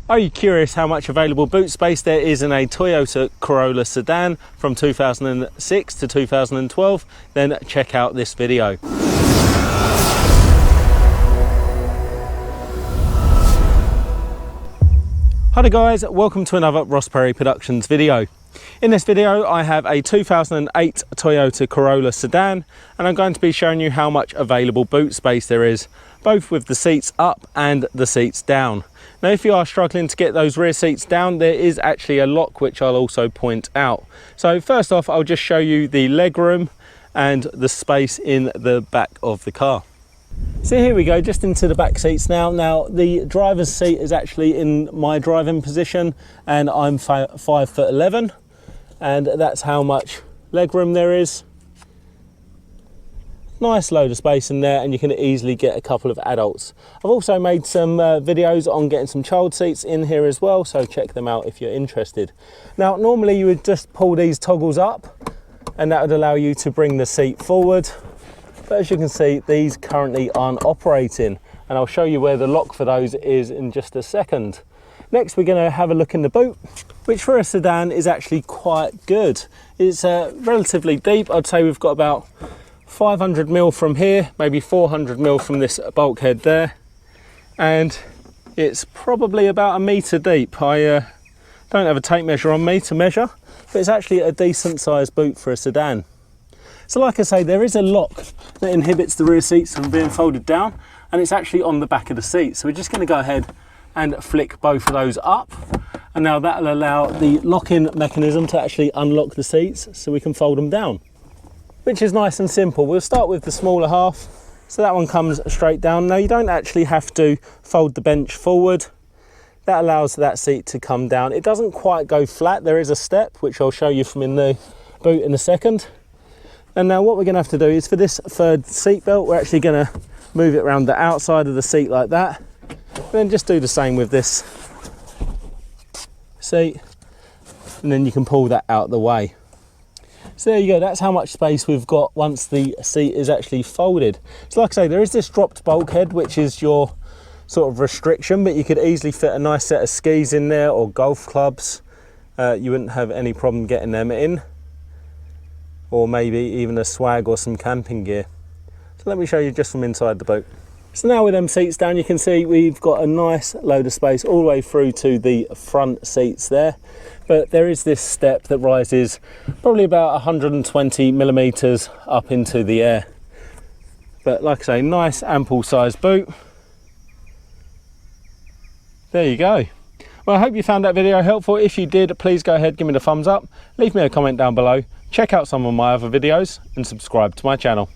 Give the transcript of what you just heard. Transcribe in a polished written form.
Are you curious how much available boot space there is in a Toyota Corolla sedan from 2006 to 2012? Then check out this video. Hi there guys, welcome to another Ross Perry Productions video. In this video I have a 2008 Toyota Corolla sedan and I'm going to be showing you how much available boot space there is, both with the seats up and the seats down. Now if you are struggling to get those rear seats down, there is actually a lock which I'll also point out. So first off, I'll just show you the legroom and the space in the back of the car. So here we go, just into the back seats now. Now the driver's seat is actually in my driving position and I'm 5'11", and that's how much legroom there is. Nice load of space in there, and you can easily get a couple of adults. I've also made some videos on getting some child seats in here as well, so check them out if you're interested. Now normally you would just pull these toggles up and that would allow you to bring the seat forward, but as you can see these currently aren't operating, and I'll show you where the lock for those is in just a second. Next we're going to have a look in the boot, which for a sedan is actually quite good. It's relatively deep. I'd say we've got about 500mm from here, maybe 400mm from this bulkhead there, and it's probably about 1 metre deep. I don't have a tape measure on me to measure, but it's actually a decent sized boot for a sedan. So like I say, there is a lock that inhibits the rear seats from being folded down, and it's actually on the back of the seat. So we're just going to go ahead and flick both of those up, and now that will allow the lock-in mechanism to actually unlock the seats so we can fold them down, which is nice and simple. We'll start with the smaller half. So that one comes straight down. Now you don't actually have to fold the bench forward. That allows that seat to come down. It doesn't quite go flat. There is a step, which I'll show you from in the boot in a second. And now what we're gonna have to do is for this third seat belt, we're actually gonna move it around the outside of the seat like that. And then just do the same with this seat. And then you can pull that out the way. So there you go, that's how much space we've got once the seat is actually folded. So like I say, there is this dropped bulkhead, which is your sort of restriction, but you could easily fit a nice set of skis in there or golf clubs. You wouldn't have any problem getting them in, or maybe even a swag or some camping gear. So let me show you just from inside the boot. So now with them seats down, you can see we've got a nice load of space all the way through to the front seats there. But there is this step that rises probably about 120mm up into the air. But like I say, nice ample sized boot. There you go. Well, I hope you found that video helpful. If you did, please go ahead, give me the thumbs up, leave me a comment down below, check out some of my other videos and subscribe to my channel.